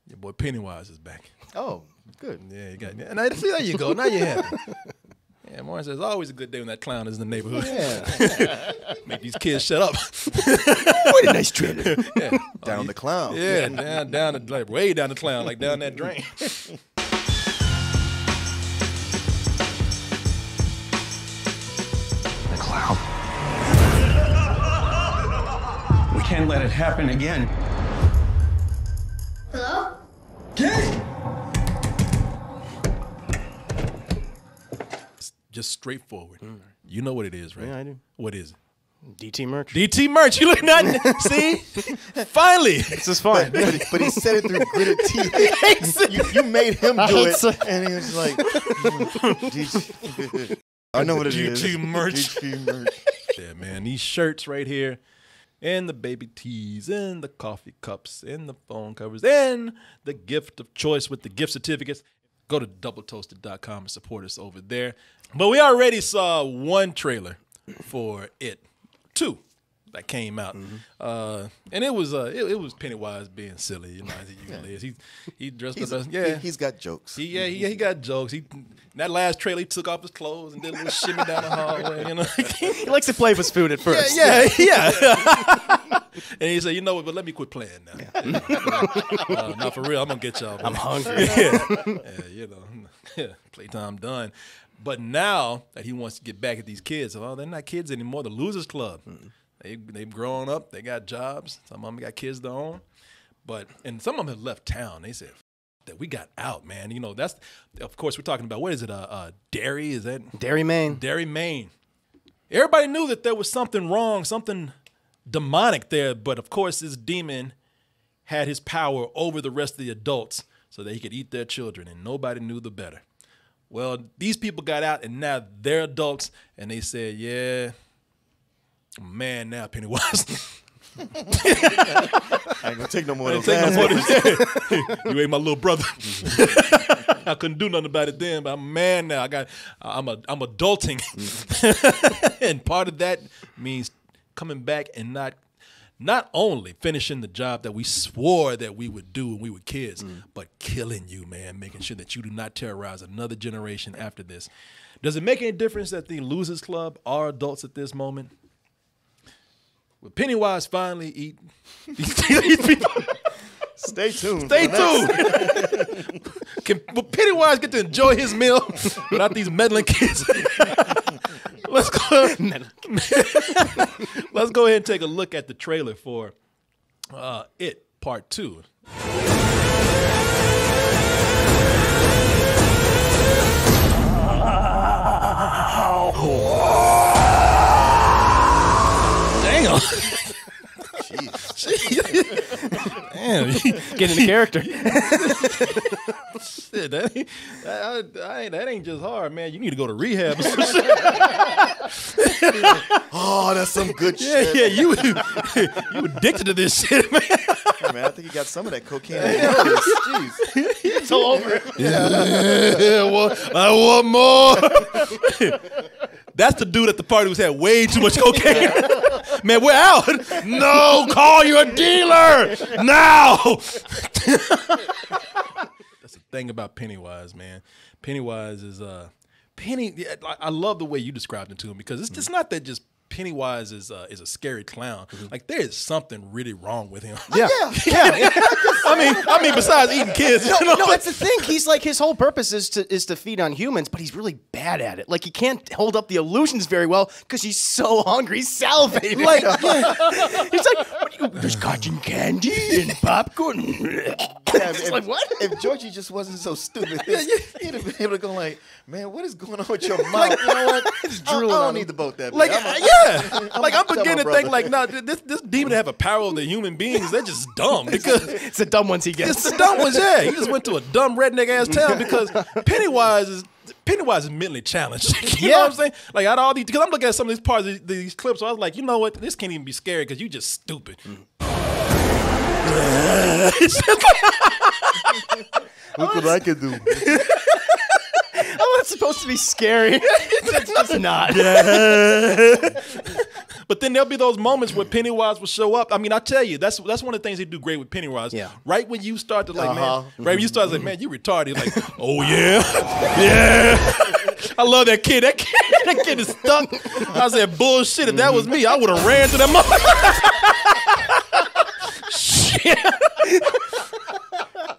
Your boy Pennywise is back. Oh, good. Yeah, you got. And see, there you go. Now you're happy. Yeah, Martin says, it's always a good day when that clown is in the neighborhood. Yeah. Make these kids shut up. What a nice trailer. Yeah. Down the clown. Yeah, down the, like, way down the clown, like down that drain. The clown. We can't let it happen again. Hello? Gay! Just straightforward. You know what it is, right? Yeah, I do. What is it? DT merch. DT merch. You looking at it? See? Finally. This is fun. But he said it through gritted teeth. You made him do it, and he was like, I know what it is. DT merch. DT merch. Yeah, man. These shirts right here, and the baby tees, and the coffee cups, and the phone covers, and the gift of choice with the gift certificates. Go to doubletoasted.com and support us over there. But we already saw one trailer for It 2 that came out, and it was Pennywise being silly, you know, as he usually is. He dressed up as He's got jokes. he got jokes. That last trailer, he took off his clothes and did a little shimmy down the hallway, you know. He likes to play with spoon at first. Yeah. And he said, you know what, but let me quit playing now. Not for real, I'm going to get y'all. I'm hungry. You know, playtime done. But now that he wants to get back at these kids, well, they're not kids anymore. The Losers Club. They've grown up. They got jobs. Some of them got kids to own. And some of them have left town. They said, that we got out, man. You know, that's, of course, we're talking about, what is it, Derry? Is that? Derry, Maine. Derry, Maine. Everybody knew that there was something wrong, something demonic there, but of course this demon had his power over the rest of the adults so that he could eat their children, and nobody knew the better. Well, these people got out, and now they're adults, and they said, yeah, man, now Pennywise. I ain't gonna take no more of those. You ain't my little brother. I couldn't do nothing about it then, but I'm a man now. I'm adulting. And part of that means coming back and not only finishing the job that we swore that we would do when we were kids, but killing you, man, making sure that you do not terrorize another generation after this. Does it make any difference that the Losers Club are adults at this moment? Will Pennywise finally eat these people? Stay tuned. Stay tuned. Will Pennywise get to enjoy his meal without these meddling kids? Let's go ahead and take a look at the trailer for It Part 2. Damn. Damn, Get into character. Shit, that ain't just hard, man. You need to go to rehab. Oh, that's some good shit. Yeah, you addicted to this shit, man. Hey, man, I think he got some of that cocaine. Jeez. It's all over it. Yeah, well, I want more. That's the dude at the party who's had way too much cocaine. Man, we're out. No, call your dealer now. That's the thing about Pennywise, man. Pennywise is I love the way you described it to him, because it's just not that just Pennywise is a scary clown. Like, there is something really wrong with him. Yeah. I mean, besides eating kids. No, that's the thing. He's like, his whole purpose is to feed on humans, but he's really bad at it. Like, he can't hold up the illusions very well because he's so hungry, he's salivating. Like, he's like, there's cotton candy and popcorn. It's like, what? If Georgie just wasn't so stupid, he'd have been able to go like, man, what is going on with your mouth? You know what? I don't need to vote that. Like, I'm beginning to think, like, no, this demon have a power over the human beings. They're just dumb, because It's the dumb ones he gets. it's the dumb ones. Yeah, he just went to a dumb redneck ass town because Pennywise is mentally challenged. You know what I'm saying? Like, out of all these, because I'm looking at some of these parts of these clips, so I was like, you know what? This can't even be scary because you just stupid. Look what I can do. Oh, it's supposed to be scary. It's just not. But then there'll be those moments where Pennywise will show up. I mean, I tell you, that's one of the things they do great with Pennywise. Yeah. Right when you start to like, man, right when you start to like, man, you retarded. Like, oh yeah, yeah. I love that kid. That kid is stuck. I said, bullshit. If that was me, I would have ran to that mother. Shit.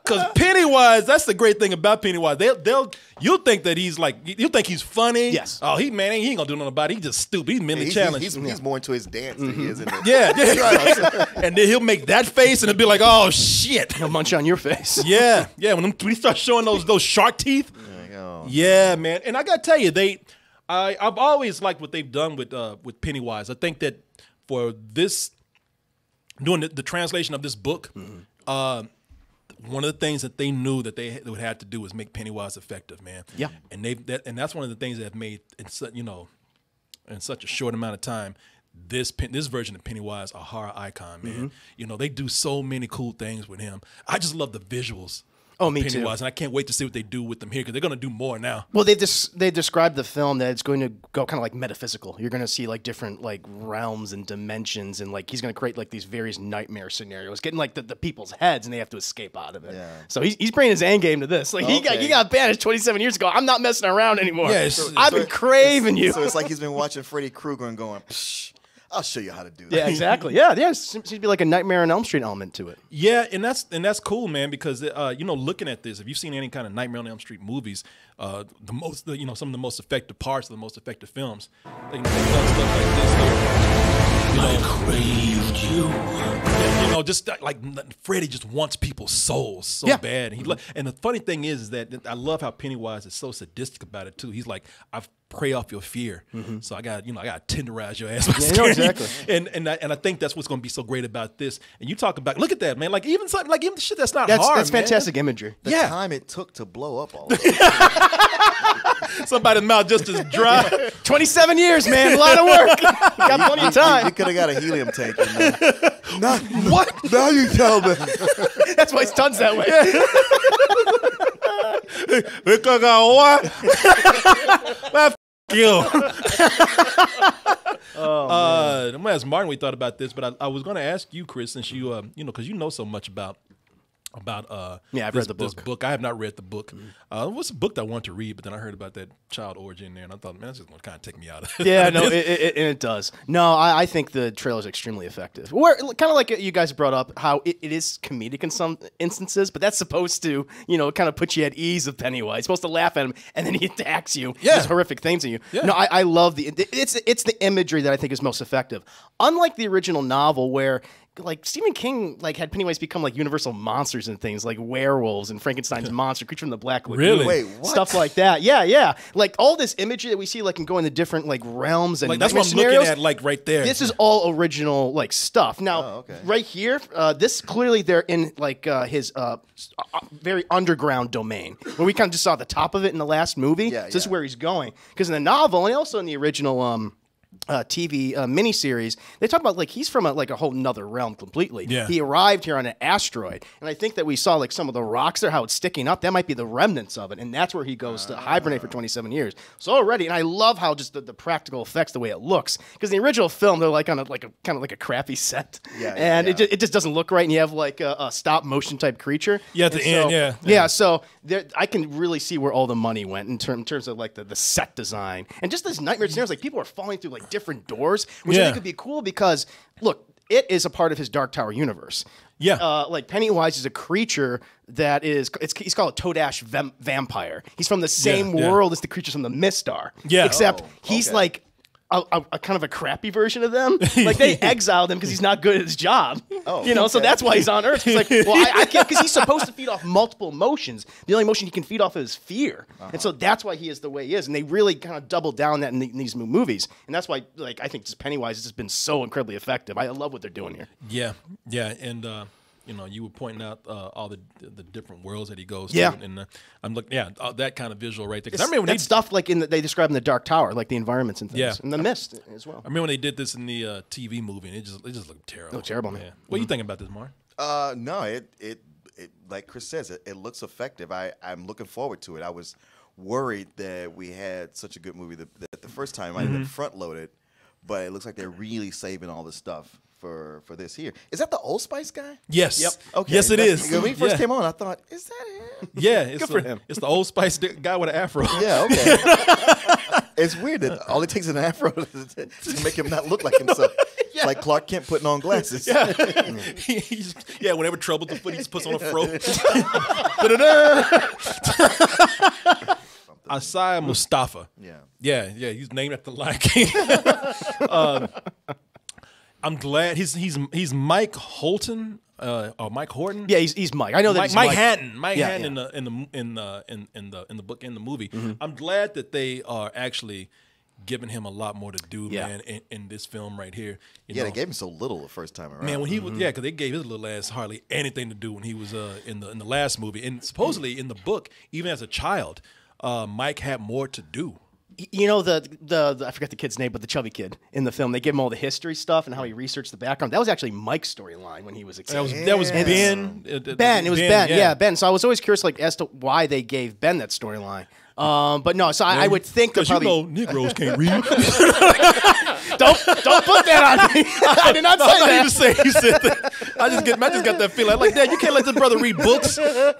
Because Pennywise, that's the great thing about Pennywise. You'll think that he's like, you'll think he's funny. Yes. Oh, he ain't gonna do nothing about it. He's just stupid. He's mentally challenged. He's more into his dance than he is in the Yeah. And then he'll make that face and it'll be like, oh shit. He'll munch on your face. Yeah. When he starts showing those shark teeth. Yeah, man. And I gotta tell you, I've always liked what they've done with Pennywise. I think that for this, doing the translation of this book, one of the things that they knew that they would have to do was make Pennywise effective, man. Yeah. And that's one of the things that have made in such a short amount of time this version of Pennywise a horror icon, man. You know, they do so many cool things with him. I just love the visuals. Oh, me Pennywise, too. And I can't wait to see what they do with them here because they're going to do more now. Well, they described the film that it's going to go kind of like metaphysical. You're going to see like different like realms and dimensions, and like he's going to create like these various nightmare scenarios, getting like the people's heads, and they have to escape out of it. Yeah. So he's bringing his end game to this. Like he got banished 27 years ago. I'm not messing around anymore. Yeah, I've been craving you. So it's like he's been watching Freddy Krueger and going, psh, I'll show you how to do that. Yeah, exactly. Yeah. It seems to be like a Nightmare on Elm Street element to it. Yeah, and that's cool, man. Because looking at this, if you've seen any kind of Nightmare on Elm Street movies, some of the most effective parts of the most effective films, they've done stuff like this. I craved you. Just like Freddy just wants people's souls so bad. And the funny thing is that I love how Pennywise is so sadistic about it too. He's like, I've prey off your fear. So I got to tenderize your ass. Exactly. And I think that's what's going to be so great about this. And you talk about, look at that, man. Like even the shit that's not hard. That's fantastic imagery. The time it took to blow up all this. Somebody's mouth just as dry. 27 years, man. A lot of work. Got plenty of time. You could have got a helium tank in there. What? Now you tell me. That's why his tongue's that way. Because what? Man, you. I'm gonna ask Martin what he thought about this, but I was gonna ask you, Chris, since you because you know so much about I've read the book. This book. I have not read the book. What's a book that I want to read, but then I heard about that child origin there, and I thought, man, that's just going to kind of take me out of it. Yeah, no, it does. No, I think the trailer is extremely effective. Where kind of like you guys brought up, how it is comedic in some instances, but that's supposed to, kind of put you at ease with Pennywise. It's supposed to laugh at him, and then he attacks you. Yeah, does horrific things to you. Yeah. No, I love it's the imagery that I think is most effective. Unlike the original novel, where like Stephen King had Pennywise become like universal monsters and things like werewolves and Frankenstein's monster, Creature from the Black Lagoon. Really? Wait, what? Stuff like that. Yeah. Like all this imagery that we see can go into different realms and that's what I'm scenarios. Looking at right there. This is all original stuff. Now, right here, this clearly they're in his very underground domain where we kind of just saw the top of it in the last movie. So this is where he's going. Because in the novel and also in the original TV miniseries, they talk about he's from a whole nother realm completely. Yeah. He arrived here on an asteroid, and I think that we saw some of the rocks there, how it's sticking up. That might be the remnants of it, and that's where he goes to hibernate for 27 years. So already, and I love how just the practical effects, the way it looks, because the original film they're on a kind of like a crappy set, it just doesn't look right, and you have a stop motion type creature. Yeah, at the end, So I can really see where all the money went in terms of the set design and just this nightmare scenarios. People are falling through different doors, which I think could be cool because look, it is a part of his Dark Tower universe. Yeah, Pennywise is a creature that he's called a Toadash vampire. He's from the same world as the creatures from the Mistar. Yeah, except he's a kind of a crappy version of them. They exiled him because he's not good at his job. So that's why he's on Earth. He's I can't, because he's supposed to feed off multiple emotions. The only emotion he can feed off is fear, and so that's why he is the way he is. And they really kind of doubled down that in these movies, and that's why I think just Pennywise has just been so incredibly effective. I love what they're doing here. Yeah, and you were pointing out all the different worlds that he goes to, and I'm looking, that kind of visual right there. Because I remember when stuff they describe in the Dark Tower, the environments and things, and the mist as well. I remember when they did this in the TV movie, and it just looked terrible. It looked terrible, man. What do you think about this, Mark? No, it like Chris says, it looks effective. I'm looking forward to it. I was worried that we had such a good movie that the first time I might have been front loaded. but it looks like they're really saving all this stuff for this here. Is that the Old Spice guy? Yes. Yep. Okay. Yes, it is. When he first Yeah. came on, I thought, is that him? Yeah, it's Good for him. It's the Old Spice guy with an afro. Yeah, okay. It's weird that all it takes is an afro to make him not look like himself. It's like Clark Kent putting on glasses. Yeah. Whenever trouble the foot, he just puts on a fro. Da-da-da. Isaiah Mustafa. Yeah. Yeah, he's named after the Lion King. I'm glad he's Mike Holton or Mike Horton. Yeah, he's Mike. I know that Mike he's Hatton. Mike Yeah, Hatton yeah. in the book, in the movie. I'm glad that they are actually giving him a lot more to do, Yeah. man, in this film right here. You Yeah, know? they gave him so little the first time around. Man, when he was because they gave his little ass hardly anything to do when he was in the last movie, and supposedly in the book, even as a child, Mike had more to do. You know the I forget the kid's name, but the chubby kid in the film. They give him all the history stuff and how he researched the background. That was actually Mike's storyline when he was a kid. That was Ben. Ben. It was Ben. Yeah, Ben. So I was always curious, like, as to why they gave Ben that storyline. But no, so I would think that Because probably you know Negroes can't read. don't put that on me. I did not say I that. thought you said that. I just got that feeling. I'm like, Dad, you can't let this brother read books. You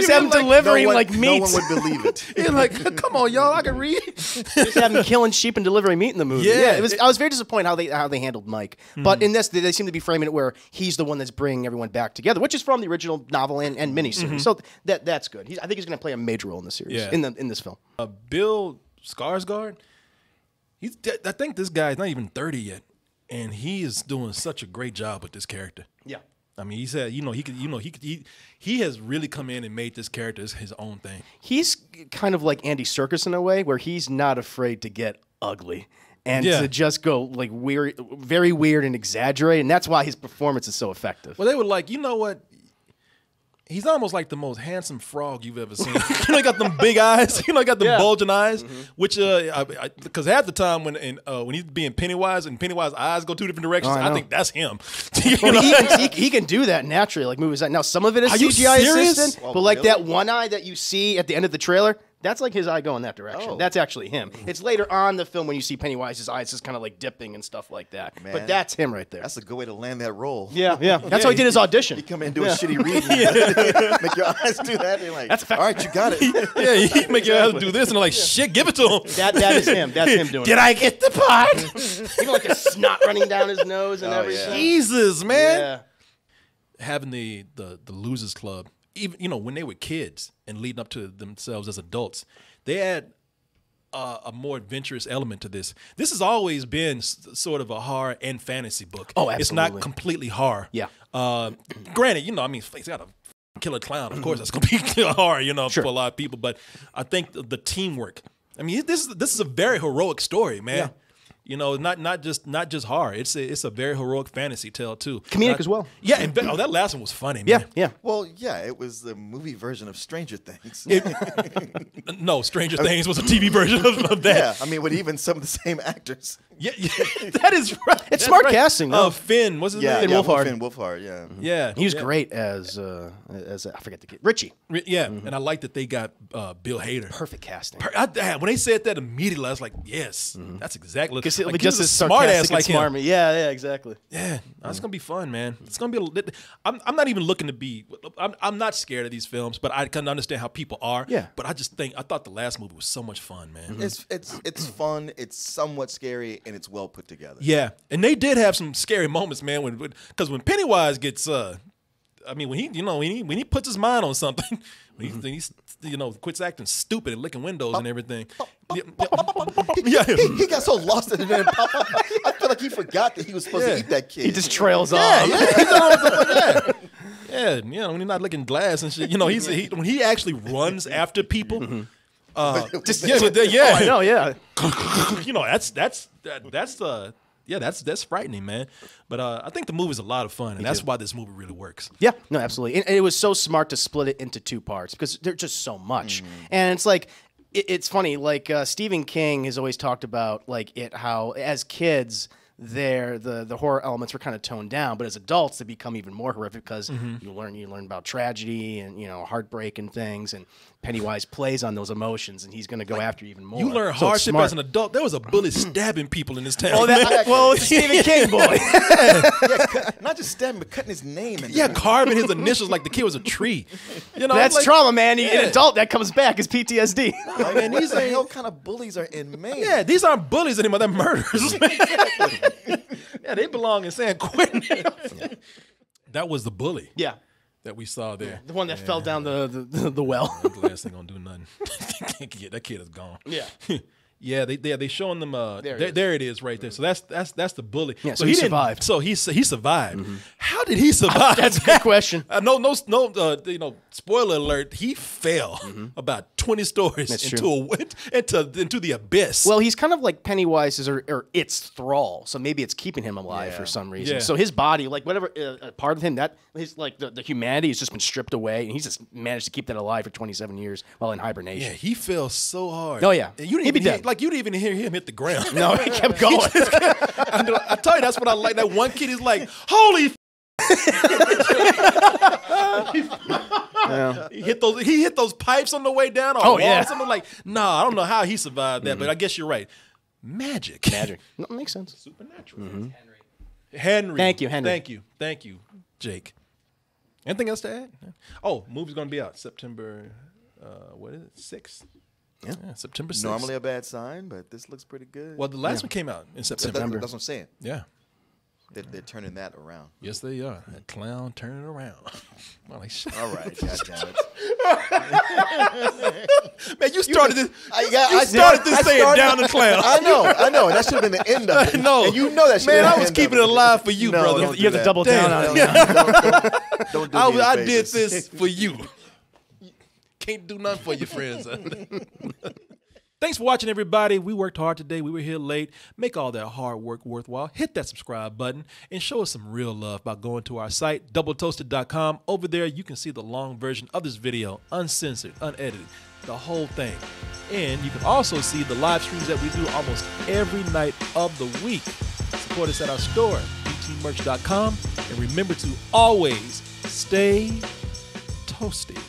just have him delivering like meat. No one would believe it. You're like, come on, y'all, I can read. Just have him killing sheep and delivering meat in the movie. Yeah. It was. I was very disappointed how they handled Mike. But in this, they seem to be framing it where he's the one that's bringing everyone back together, which is from the original novel and miniseries. So that's good. I think he's going to play a major role in the series Yeah. in this film. Bill Skarsgård, I think this guy's not even 30 yet, and he is doing such a great job with this character. Yeah. I mean, he said, he has really come in and made this character his own thing. He's kind of like Andy Serkis in a way, where he's not afraid to get ugly and Yeah. to just go like weird, very weird and exaggerate, and that's why his performance is so effective. Well, they were like, you know what? He's almost like the most handsome frog you've ever seen. He got them big eyes. He got them Yeah. bulging eyes, which because half the time when he's being Pennywise and Pennywise's eyes go two different directions, Oh, I I know. think that's him. You Well, know? he can do that naturally, like movies. Now, some of it is Are you CGI serious? assisted, Well, but like really? that one eye that you see at the end of the trailer, that's like his eye going that direction. Oh. That's actually him. It's later on in the film when you see Pennywise's eyes just kind of like dipping and stuff like that. Man. But that's him right there. That's a good way to land that role. Yeah. That's how he did his audition. You come in and do a shitty reading. Make your eyes do that. They're like, That's a fact. all right, you got it. Yeah, he make your ass do this, and they're like, shit, give it to him. That is him. That's him doing Did it. I get the part? Even like a snot running down his nose and Oh, everything. yeah. Jesus, man. Yeah. Having the Losers Club, even when they were kids and leading up to themselves as adults, they had a more adventurous element to this. This has always been sort of a horror and fantasy book. Oh, It's not absolutely. completely horror. Yeah. Granted, he's got a killer clown. Of course, that's going to be horror, for a lot of people. But I think the teamwork. I mean, this is a very heroic story, man. Yeah. Not just horror. It's a very heroic fantasy tale too. Comedic as well. Yeah, and that last one was funny, Yeah. man. Yeah. Well, yeah, it was the movie version of Stranger Things. No, Stranger Things was a TV version of that. Yeah, I mean, with even some of the same actors. Yeah, that is right. That's smart right. casting, though. Finn, what's his Yeah, name? yeah, Wolfhard. Finn Wolfhard, yeah. Yeah, He was yeah. great as I forget the kid. Richie. Yeah, and I like that they got Bill Hader. Perfect casting. When they said that immediately, I was like, yes, that's exactly. Because he'll like, be he just was as a smart ass sarcastic like and him. smarmy. Yeah, exactly. Yeah, that's gonna be fun, man. It's gonna be. I'm not even looking to be. I'm not scared of these films, but I can understand how people are. Yeah. But I thought the last movie was so much fun, man. It's fun, it's somewhat scary, and it's well put together. Yeah, and they did have some scary moments, man. Because when Pennywise gets, when he puts his mind on something, when he's quits acting stupid and licking windows and everything. Yeah, He got so lost in it. I feel like he forgot that he was supposed to eat that kid. He just trails yeah, off. yeah, when he's not licking glass and shit. When he actually runs after people. Just, Yeah, Oh, I know, yeah. that's frightening, man. But I think the movie's a lot of fun, and that's why this movie really works. Yeah, no, absolutely. And it was so smart to split it into two parts because there's just so much. And it's like, it's funny, like Stephen King has always talked about like how as kids, the horror elements were kind of toned down, but as adults they become even more horrific because you learn about tragedy and heartbreak and things, and Pennywise plays on those emotions, and he's going to go after you even more. You learn So it's hardship smart. as an adult. There was a bully stabbing people in this town. Oh, well, it's a Stephen King boy. Not just stabbing, but cutting his name. In Yeah, carving his initials like the kid was a tree. That's like, trauma, man. An adult that comes back is PTSD. I mean, these are hell kind of bullies are in Maine. Yeah, these aren't bullies anymore. They're murderers. Yeah, they belong in San Quentin. That was the bully Yeah, that we saw there. the one that fell down the well. The glass ain't gonna do nothing. That kid is gone. Yeah. Yeah, they showing them. There There it is, right there. So that's the bully. Yeah, so he didn't- survived. So he survived. How did he survive? That's a good question. No. Spoiler alert. He fell about 20 stories That's into the abyss. Well, he's kind of like Pennywise's or its thrall, so maybe it's keeping him alive for some reason. Yeah. So his body, like whatever part of him, that his like the humanity has just been stripped away, and he's just managed to keep that alive for 27 years while in hibernation. yeah, he fell so hard. Oh, yeah. and you didn't He'd be even hear, dead. like you didn't even hear him hit the ground. No, he kept going. I tell you, that's what I like. That one kid is like, holy. He hit those pipes on the way down. Or Oh, walls, yeah. something like, nah, I don't know how he survived that, but I guess you're right. Magic. No, makes sense. Supernatural. Henry. Thank you, Henry. Thank you, Jake. Anything else to add? Oh, movie's gonna be out September. What is it? 6th. Yeah, September 6th. Normally a bad sign, but this looks pretty good. Well, the last one came out in that's September. what I'm saying. Yeah. They're turning that around. Yes, they are. That clown turning around. I'm like, shut All right, goddammit. Man, you started this. I saying down the clown. I know. That should have been the end of it. No, and you know that should. Man, have I been was the keeping end it of alive for you, No, brother. don't You have to that. double down on it. Don't do me I any did favors. this for you. Can't do nothing for your friends. Thanks for watching, everybody. We worked hard today. We were here late. Make all that hard work worthwhile. Hit that subscribe button and show us some real love by going to our site, doubletoasted.com. Over there, you can see the long version of this video, uncensored, unedited, the whole thing. And you can also see the live streams that we do almost every night of the week. Support us at our store, btmerch.com. And remember to always stay toasty.